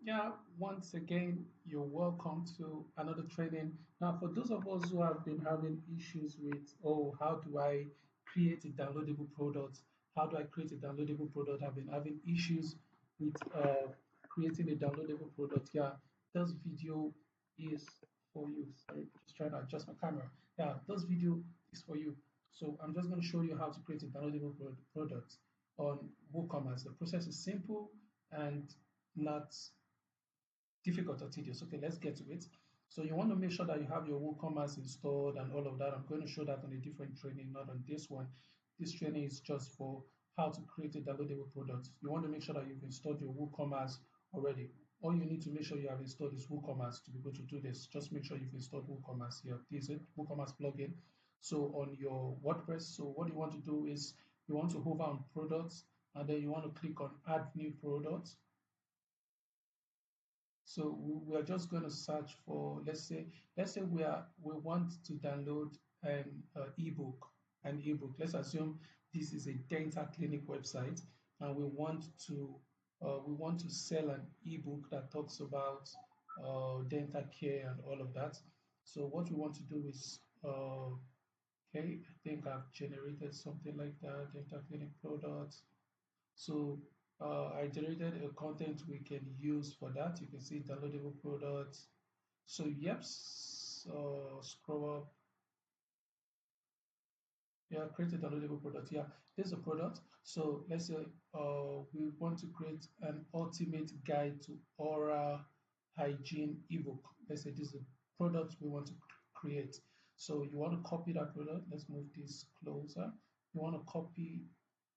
Yeah, once again, you're welcome to another training. Now, for those of us who have been having issues with, oh, how do I create a downloadable product? How do I create a downloadable product? I've been having issues with creating a downloadable product. Yeah, this video is for you. Sorry, just trying to adjust my camera. Yeah, this video is for you. So I'm just going to show you how to create a downloadable product on WooCommerce. The process is simple and not difficult or tedious. Okay, let's get to it. So you want to make sure that you have your WooCommerce installed and all of that. I'm going to show that on a different training, not on this one. This training is just for how to create a downloadable product. You want to make sure that you've installed your WooCommerce already. All you need to make sure you have installed is WooCommerce to be able to do this. Just make sure you've installed WooCommerce here. This is it, WooCommerce plugin. So on your WordPress, so what you want to do is you want to hover on products and then you want to click on add new products. So we are just going to search for, let's say we want to download an ebook. Let's assume this is a dental clinic website, and we want to sell an ebook that talks about dental care and all of that. So what we want to do is, okay, I think I've generated something like that, dental clinic products. So I generated a content we can use for that. You can see downloadable products. So yep, scroll up. Yeah, create a downloadable product. Yeah, this is a product. So let's say we want to create an ultimate guide to oral hygiene ebook. Let's say this is a product we want to create. So you want to copy that product. Let's move this closer. You want to copy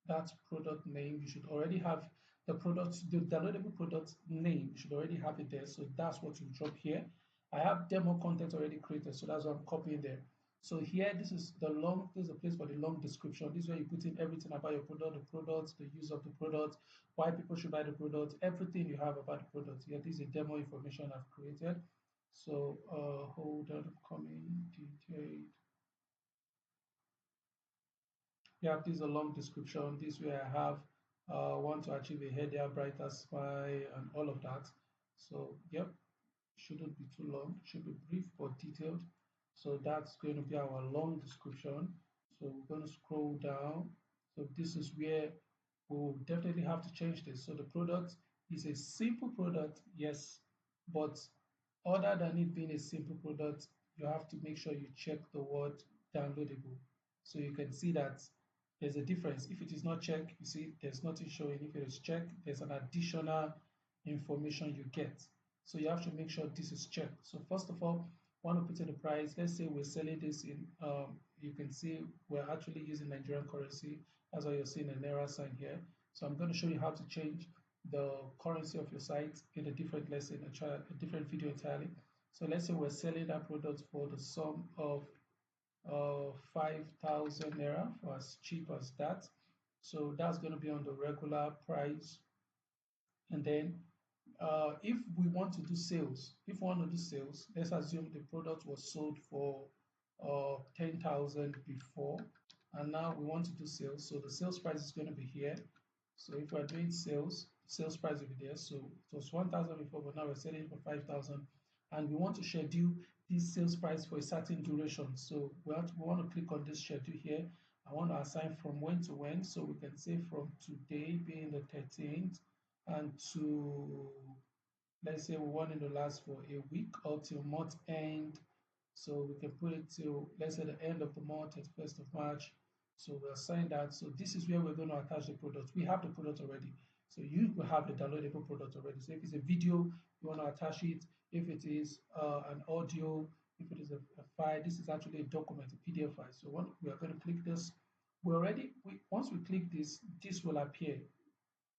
that product name. You should already have the downloadable product name. You should already have it there. So that's what you drop here. I have demo content already created, so that's what I'm copying there. So here, this is a place for the long description. This is where you put in everything about your product, the products, the use of the product, why people should buy the product, everything you have about the product. Here, this is a demo information I've created. So hold on, coming detailed. Yeah, this is a long description. This way I have want to achieve a healthier, brighter smile and all of that. So yep, shouldn't be too long, should be brief but detailed. So that's going to be our long description. So we're going to scroll down. So this is where we'll definitely have to change this. So the product is a simple product, yes, but other than it being a simple product, you have to make sure you check the word downloadable. So you can see that there's a difference. If it is not checked, you see there's nothing showing. If it is checked, there's an additional information you get. So you have to make sure this is checked. So first of all, want to put in the price. Let's say we're selling this in, you can see we're actually using Nigerian currency. That's why you're seeing an error sign here. So I'm going to show you how to change the currency of your site in a different lesson, a different video entirely. So let's say we're selling that product for the sum of 5,000 naira for as cheap as that. So that's going to be on the regular price. And then if we want to do sales, let's assume the product was sold for 10,000 before, and now we want to do sales. So the sales price is going to be here. So if we're doing sales price will be there. So it was 1,000 before, but now we're selling for 5,000. And we want to schedule this sales price for a certain duration. So we want to click on this schedule here. I want to assign from when to when. So we can say from today being the 13th and to, let's say we want it to last for a week or till month end. So we can put it till, let's say, the end of the month, 31st of March. So we assign that. So this is where we're going to attach the product. We have the product already. So you will have the downloadable product already. So if it's a video, you want to attach it. If it is an audio, if it is a file, this is actually a document, a PDF file. So when we are going to click this, once we click this, this will appear.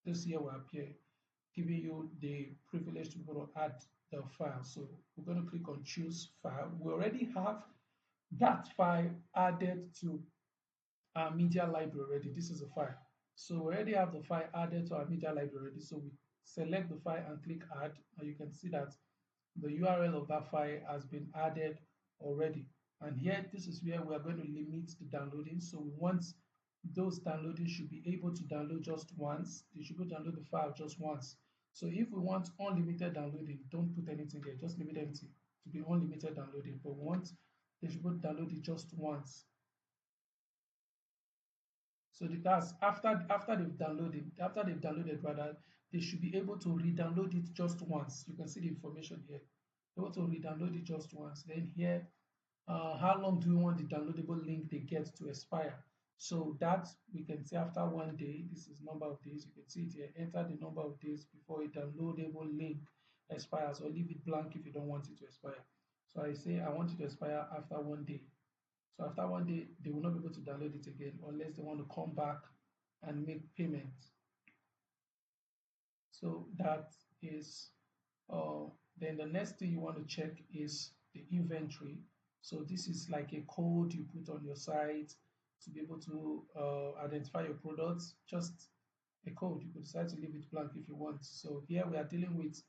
This here will appear, giving you the privilege to be able to add the file. So we're going to click on choose file. We already have that file added to our media library already. This is a file. So we already have the file added to our media library already. So we select the file and click add, and you can see that the URL of that file has been added already. And here, this is where we are going to limit the downloading. So we want those downloading should be able to download just once. They should be able to download the file just once. So if we want unlimited downloading, don't put anything there, just leave it empty to be unlimited downloading. But we want they should download it just once. So that's after they've downloaded rather, they should be able to re-download it just once. You can see the information here. Able to re-download it just once. Then here, how long do we want the downloadable link they get to expire? So that we can see after 1 day, this is number of days, you can see it here, enter the number of days before a downloadable link expires, or leave it blank if you don't want it to expire. So I say I want it to expire after 1 day. So after 1 day, they will not be able to download it again unless they want to come back and make payment. So that is, then the next thing you want to check is the inventory. So this is like a code you put on your site to be able to identify your products. Just a code. You could decide to leave it blank if you want. So here we are dealing with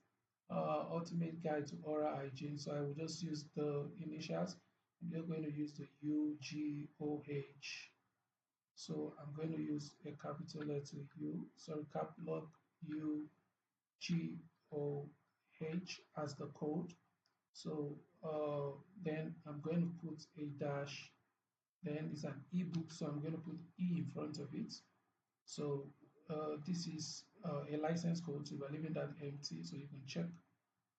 ultimate guide to oral hygiene. So I will just use the initials. I'm just going to use the UGOH. So I'm going to use a capital letter U, sorry, cap lock UGOH as the code. So then I'm going to put a dash. Then it's an ebook, so I'm going to put E in front of it. So this is a license code, so we're leaving that empty, so you can check.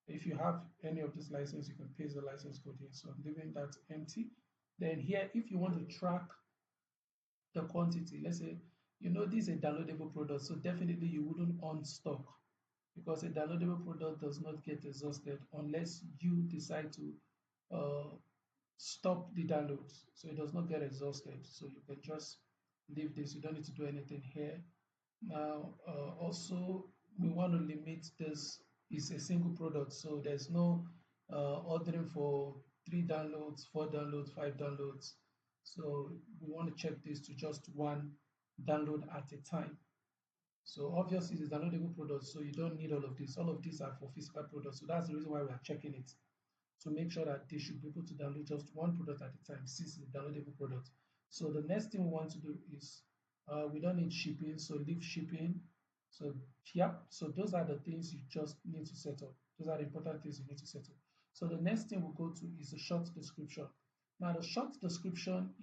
If you have any of this license, you can paste the license code here. So I'm leaving that empty. Then here, if you want to track the quantity, let's say, this is a downloadable product, so definitely you wouldn't on stock because a downloadable product does not get exhausted unless you decide to uh, stop the downloads. So it does not get exhausted. So you can just leave this. You don't need to do anything here. Now, also, we want to limit this is a single product. So there's no ordering for 3 downloads, 4 downloads, 5 downloads. So we want to check this to just one download at a time. So obviously it's a downloadable product, so you don't need all of this. All of these are for physical products. So that's the reason why we are checking it, to make sure that they should be able to download just one product at a time since it's a downloadable product. So the next thing we want to do is we don't need shipping, so leave shipping. So yeah, so those are the things you just need to set up. Those are the important things you need to set up. So the next thing we'll go to is the short description. Now the short description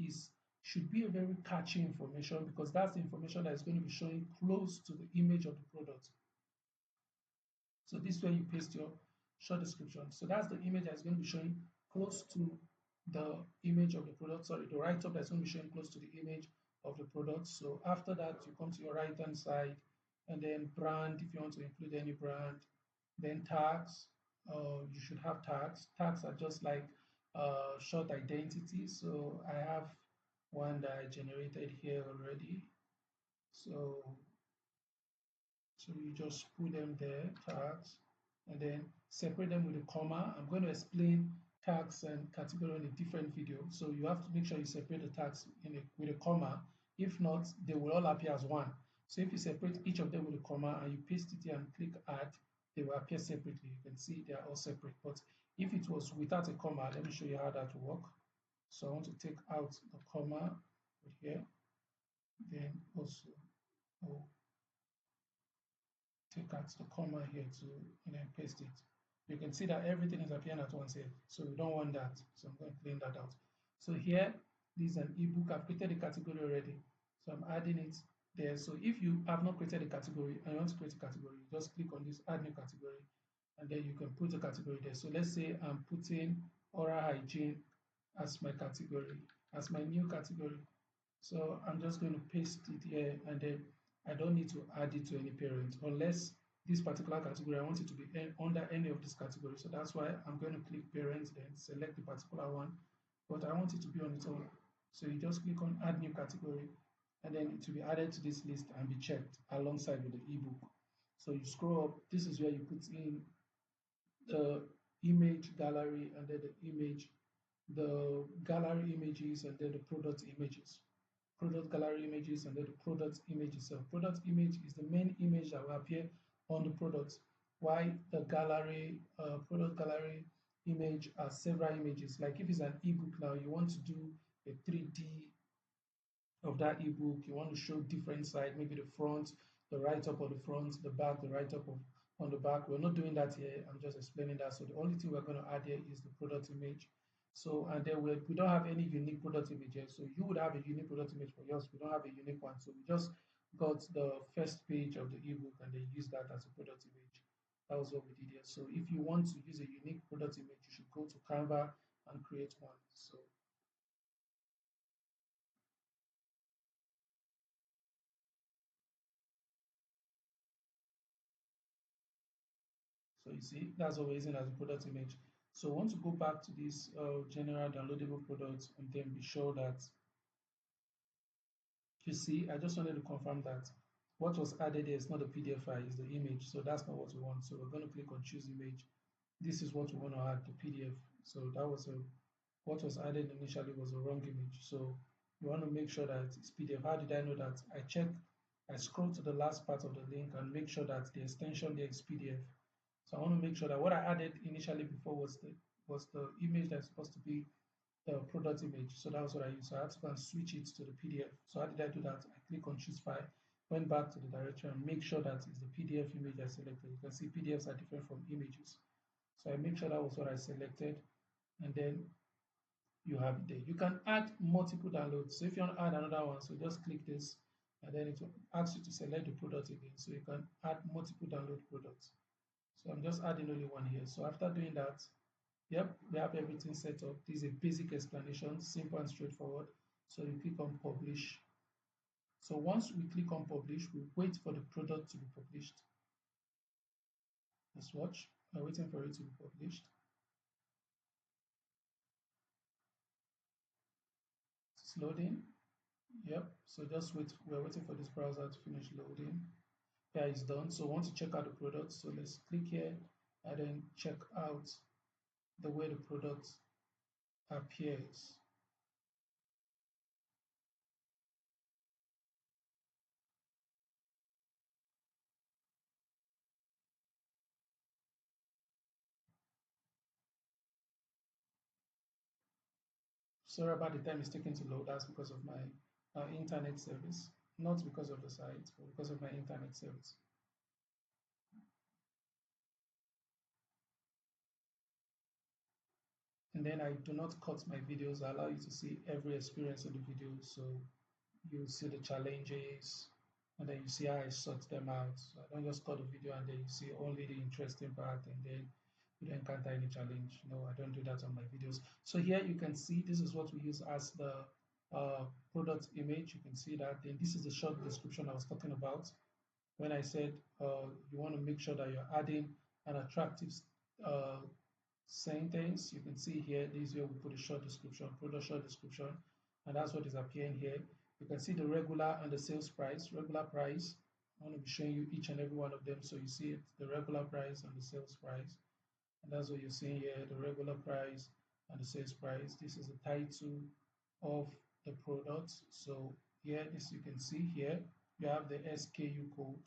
should be a very catchy information because that's the information that is going to be showing close to the image of the product. So this is where you paste your short description. So that's the image that's going to be showing close to the image of the product. Sorry, the write-up that's going to be showing close to the image of the product. So after that, you come to your right-hand side and then brand, if you want to include any brand. Then tags, you should have tags. Tags are just like short identity. So I have one that I generated here already. So you just put them there, tags, and then separate them with a comma. I'm going to explain tags and category in a different video. So you have to make sure you separate the tags with a comma. If not, they will all appear as one. So if you separate each of them with a comma and you paste it here and click add, they will appear separately. You can see they are all separate. But if it was without a comma, let me show you how that will work. So I want to take out the comma here, then also take out the comma here to and then paste it. You can see that everything is appearing at once here. So we don't want that. So I'm going to clean that out. So here, this is an ebook. I've created a category already. So I'm adding it there. So if you have not created a category and you want to create a category, you just click on this add new category and then you can put a category there. So let's say I'm putting oral hygiene as my category, as my new category. So I'm just going to paste it here and then I don't need to add it to any parent unless this particular category, I want it to be under any of these categories. So that's why I'm going to click parent, then select the particular one, but I want it to be on its own. So you just click on add new category and then it will be added to this list and be checked alongside with the ebook. So you scroll up, this is where you put in the image gallery and then the gallery images and then the product images. Product gallery images and then the product image itself. Product image is the main image that will appear on the product. While the product gallery image are several images. Like if it's an ebook now, you want to do a 3D of that ebook. You want to show different side, maybe the front, the write-up of the front, the back, the write-up of on the back. We're not doing that here. I'm just explaining that. So the only thing we're going to add here is the product image. So, and then we don't have any unique product image here. So you would have a unique product image for yours. We don't have a unique one. So we just got the first page of the ebook and then use that as a product image. That was what we did here. So if you want to use a unique product image, you should go to Canva and create one. So you see, that's what we're using as a product image. So I want to go back to this general downloadable products and then be sure that you see, I just wanted to confirm that what was added here is not a PDF file, it's the image. So that's not what we want. So we're going to click on choose image. This is what we want to add, the PDF. So that was what was added initially was a wrong image. So you want to make sure that it's PDF. How did I know that? I scroll to the last part of the link and make sure that the extension there is PDF. So I want to make sure that what I added initially before was the image that's supposed to be the product image. So that was what I used. So I had to go and switch it to the PDF. So how did I do that? I click on choose file, went back to the directory and make sure that it's the PDF image I selected. You can see PDFs are different from images. So I make sure that was what I selected, and then you have it there. You can add multiple downloads. So if you want to add another one, so just click this, and then it will ask you to select the product again. So you can add multiple download products. So I'm just adding only one here. So after doing that, yep, we have everything set up. This is a basic explanation, simple and straightforward. So you click on publish. So once we click on publish, we wait for the product to be published. Let's watch. We're waiting for it to be published. It's loading. Yep. So just wait. We're waiting for this browser to finish loading. Yeah, it's done. So once you check out the product, so let's click here and then check out the way the product appears. Sorry about the time it's taking to load. That's because of my internet service, not because of the site, but because of my internet service. And then I do not cut my videos. I allow you to see every experience in the video. So you see the challenges, and then you see how I sort them out. So I don't just cut the video and then you see only the interesting part and then you don't encounter any challenge. No, I don't do that on my videos. So here you can see this is what we use as the product image. You can see that. Then this is the short description I was talking about when I said you want to make sure that you're adding an attractive uh, sentence. You can see here, this is where we put a short description, product short description, and that's what is appearing here. You can see the regular and the sales price. Regular price, I want to be showing you each and every one of them so you see it, the regular price and the sales price. And that's what you're seeing here, the regular price and the sales price. This is the title of the product. So here, this you can see here, you have the SKU code,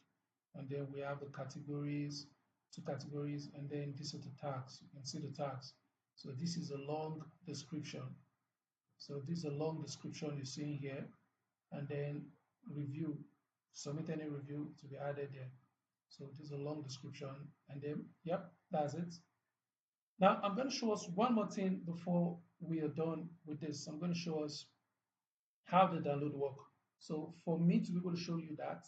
and then we have the categories, two categories, and then this is the tags. You can see the tags. So this is a long description. So this is a long description you're seeing here, and then review, submit any review to be added there. So this is a long description, and then, yep, that's it. Now I'm going to show us one more thing before we are done with this. I'm going to show us how the download work. So for me to be able to show you that,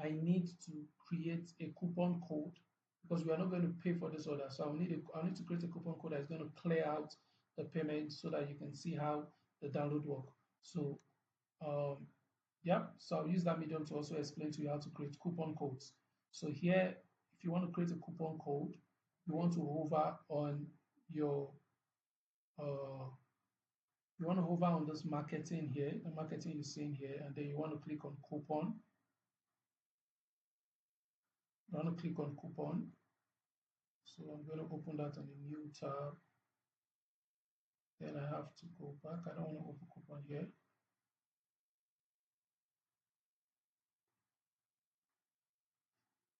I need to create a coupon code because we are not going to pay for this order. So I need to create a coupon code that is going to clear out the payment so that you can see how the download work. So yeah, so I'll use that medium to also explain to you how to create coupon codes. So here, if you want to create a coupon code, you want to hover on your you want to hover on this marketing here, the marketing you're seeing here, and then you want to click on coupon. You want to click on coupon. So I'm going to open that on a new tab. Then I have to go back. I don't want to open coupon here.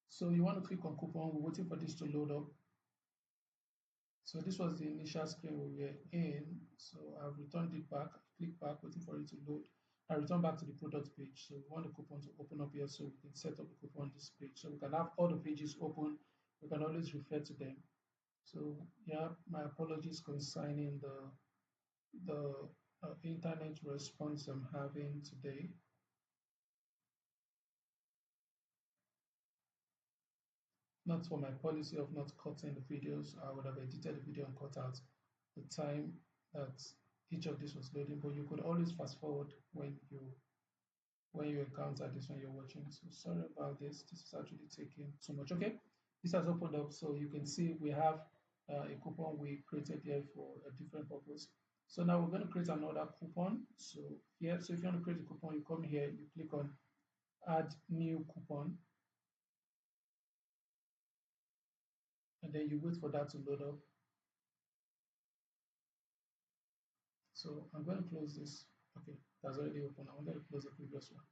So you want to click on coupon. We're waiting for this to load up. So this was the initial screen we were in. So I've returned it back. Click back, waiting for it to load. I return back to the product page. So we want the coupon to open up here so we can set up the coupon on this page. So we can have all the pages open you can always refer to them. So yeah, my apologies concerning the internet response I'm having today. Not for my policy of not cutting the videos, I would have edited the video and cut out the time that each of this was loading, but you could always fast forward when you encounter this when you're watching. So sorry about this. This is actually taking too much. Okay, this has opened up, so you can see we have a coupon we created here for a different purpose. So now we're going to create another coupon. So here, so if you want to create a coupon, you come here, you click on add new coupon, and then you wait for that to load up. So I'm going to close this. Okay, that's already open. I'm going to close the previous one.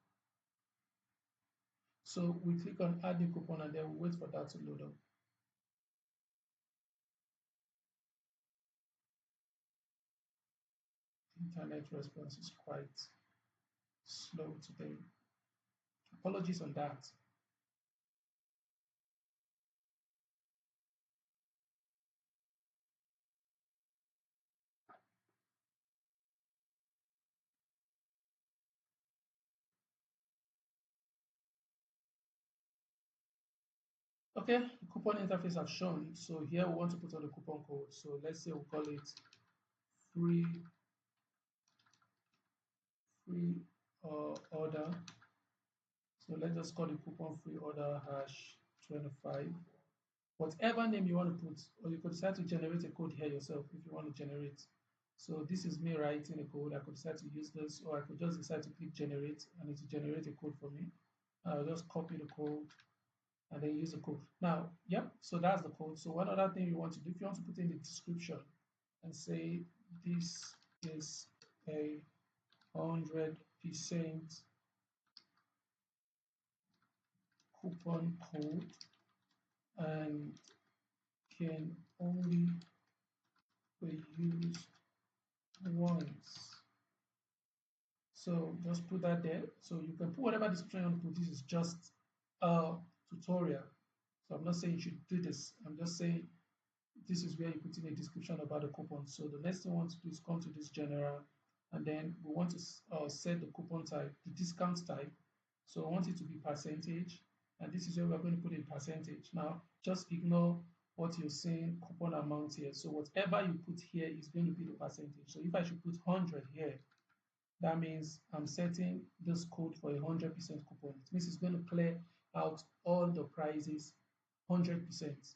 So we click on add new coupon and then we wait for that to load up. Internet response is quite slow today. Apologies on that. Okay, the coupon interface have shown. So here we want to put on the coupon code. So let's say we'll call it free free order. So let's just call the coupon free order hash 25. Whatever name you want to put, or you could decide to generate a code here yourself if you want to generate. So this is me writing a code. I could decide to use this, or I could just decide to click generate and it will generate a code for me. I'll just copy the code and then use the code. Now, yep, so that's the code. So one other thing you want to do, if you want to put in the description and say this is a 100% coupon code and can only be used once. So just put that there. So you can put whatever description you want to put. This is just a tutorial. So I'm not saying you should do this. I'm just saying this is where you put in a description about the coupon. So the next thing we want to do is come to this general, and then we want to set the coupon type, the discount type. So I want it to be percentage, and this is where we're going to put a percentage. Now, just ignore what you're saying, coupon amount here. So whatever you put here is going to be the percentage. So if I should put 100 here, that means I'm setting this code for a 100% coupon. It means it's going to clear out all the prices 100%.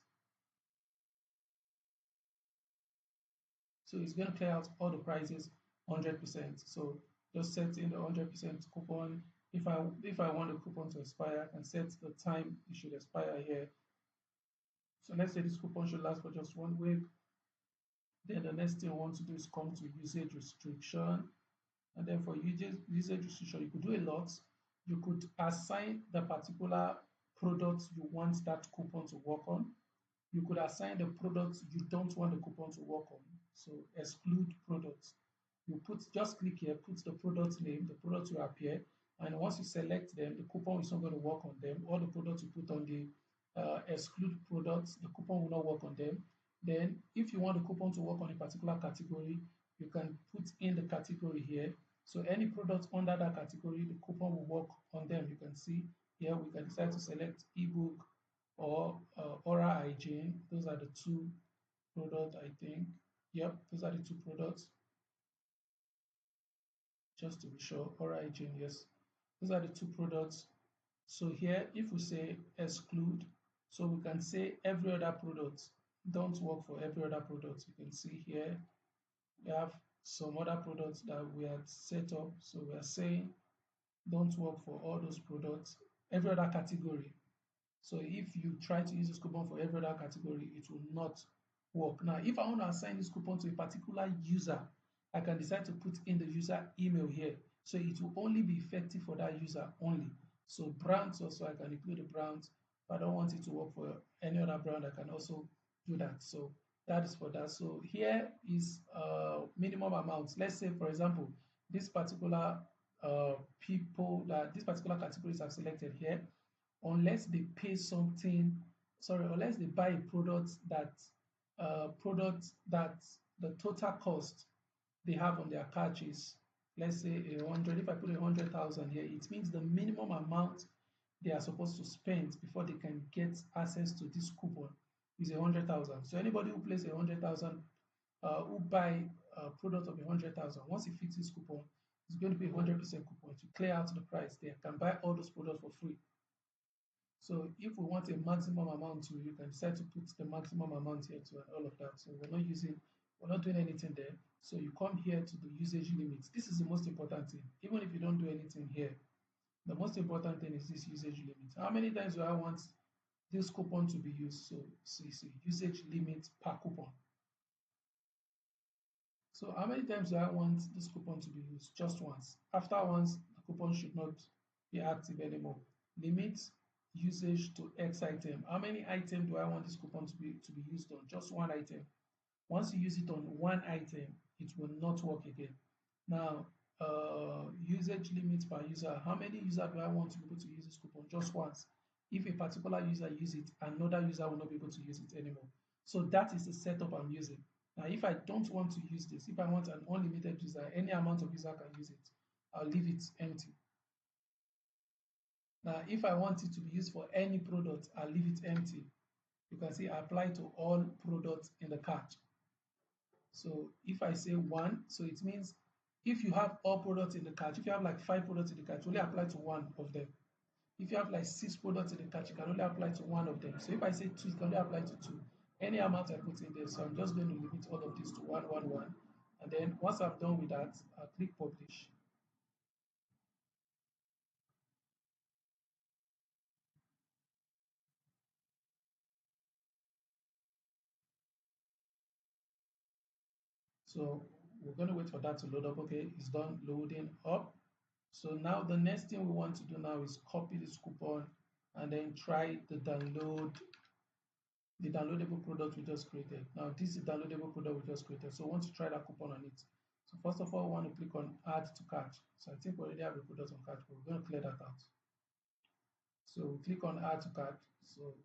So it's going to clear out all the prices 100%. So just set in the 100% coupon. If I want the coupon to expire, I can set the time it should expire here. So let's say this coupon should last for just 1 week. Then the next thing I want to do is come to usage restriction. And then for usage restriction, you could do a lot. You could assign the particular product you want that coupon to work on. You could assign the products you don't want the coupon to work on. So exclude products. You just click here, put the product name, the product will appear, and once you select them, the coupon is not going to work on them. All the products you put on the exclude products, the coupon will not work on them. Then if you want the coupon to work on a particular category, you can put in the category here. So any product under that category, the coupon will work on them. You can see here we can decide to select ebook or oral hygiene. Those are the two products, I think. Yep, those are the two products. Just to be sure, oral hygiene, yes. Those are the two products. So here, if we say exclude, so we can say every other product. Don't work for every other product. You can see here, we have some other products that we had set up. So we are saying don't work for all those products, every other category. So if you try to use this coupon for every other category, it will not work. Now, if I want to assign this coupon to a particular user, I can decide to put in the user email here. So it will only be effective for that user only. So brands also, I can include the brands. If I don't want it to work for any other brand, I can also do that. So that is for that. So here is minimum amount. Let's say, for example, this particular this particular categories I've selected here, unless they pay something sorry, unless they buy a product that the total cost they have on their cart is, let's say, 100. If I put 100,000 here, it means the minimum amount they are supposed to spend before they can get access to this coupon is 100,000. So anybody who plays 100,000, who buy a product of 100,000, once it fits this coupon, it's going to be 100% coupon to clear out the price. They can buy all those products for free. So if we want a maximum amount to, you can decide to put the maximum amount here to and all of that. So we're not doing anything there. So you come here to the usage limits. This is the most important thing. Even if you don't do anything here, the most important thing is this usage limit. How many times do I want this coupon to be used? So see, usage limit per coupon. So how many times do I want this coupon to be used? Just once. After once, the coupon should not be active anymore. Limit usage to X item. How many items do I want this coupon to be used on? Just one item. Once you use it on one item, it will not work again. Now, usage limit per user. How many users do I want to be able to use this coupon? Just once. If a particular user uses it, another user will not be able to use it anymore. So that is the setup I'm using. Now, if I don't want to use this, if I want an unlimited user, any amount of user can use it, I'll leave it empty. Now, if I want it to be used for any product, I'll leave it empty. You can see apply to all products in the cart. So if I say one, so it means if you have all products in the cart, if you have like 5 products in the cart, you only apply to one of them. If you have like 6 products in the cart, you can only apply to one of them. So if I say 2, you can only apply to 2. Any amount I put in there. So I'm just going to limit all of this to 1, 1, 1. And then once I'm done with that, I'll click publish. So we're going to wait for that to load up. Okay, it's done loading up. So now the next thing we want to do now is copy this coupon and then try the downloadable product we just created. Now this is the downloadable product we just created. So we want to try that coupon on it. So first of all, we want to click on add to cart. So I think we already have a product on cart, but we're going to clear that out. So we click on add to cart. So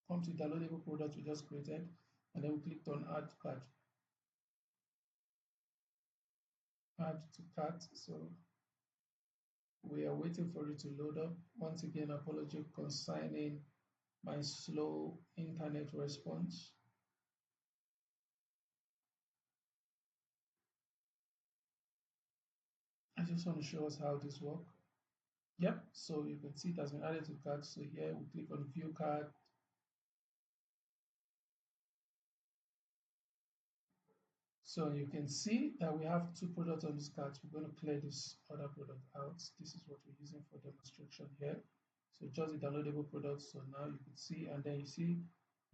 come to the downloadable product we just created, and then we clicked on add to cart. Add to cart. So we are waiting for it to load up. Once again, apology concerning my slow internet response. I just want to show us how this works. Yep, so you can see it has been added to cart. So here we click on view cart. So you can see that we have 2 products on this cart. We're going to clear this other product out. This is what we're using for demonstration here. So just the downloadable products. So now you can see, and then you see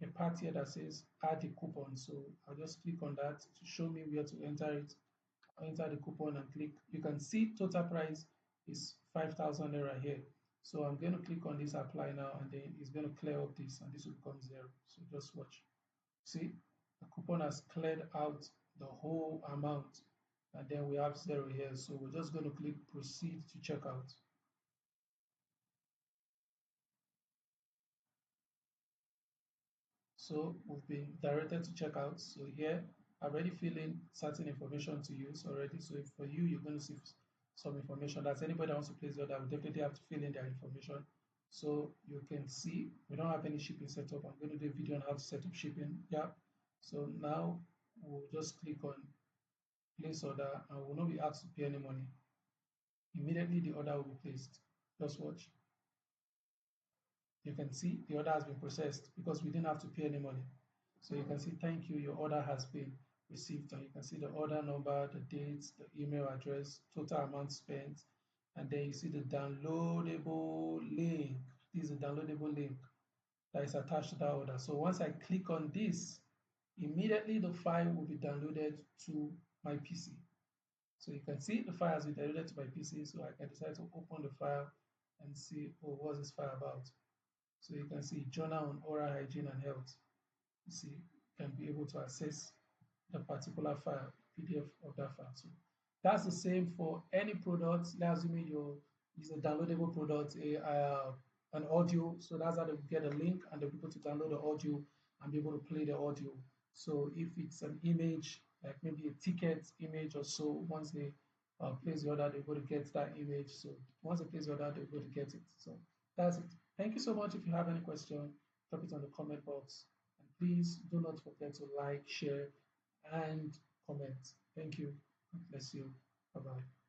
a part here that says add the coupon. So I'll just click on that to show me where to enter it. I'll enter the coupon and click. You can see total price is 5,000 naira here. So I'm going to click on this apply now, and then it's going to clear up this, and this will become 0. So just watch. See, the coupon has cleared out the whole amount, and then we have 0 here. So we're just going to click proceed to checkout. So we've been directed to checkout. So here I've already filled in certain information to use already. So if for you, you're going to see some information. That's anybody that wants to place the order, will definitely have to fill in their information. So you can see we don't have any shipping setup. I'm going to do a video on how to set up shipping. Yeah. So now we'll just click on place order and will not be asked to pay any money. Immediately the order will be placed. Just watch. You can see the order has been processed because we didn't have to pay any money. So you can see, thank you, your order has been received. And you can see the order number, the dates, the email address, total amount spent. And then you see the downloadable link. This is the downloadable link that is attached to that order. So once I click on this, immediately the file will be downloaded to my PC. So you can see the file has been downloaded to my PC. So I can decide to open the file and see, oh, what's this file about? So you can see journal on oral hygiene and health. You see, you can be able to access the particular file, PDF of that file. So that's the same for any product. Let's assume you use a downloadable product, an audio. So that's how they get a link and they'll be able to download the audio and be able to play the audio. So if it's an image, like maybe a ticket image or so, once they place the order, they're able to get that image. So once they place the order, they're able to get it. So that's it. Thank you so much. If you have any question, drop it on the comment box. And please do not forget to like, share, and comment. Thank you. God bless you. Bye bye.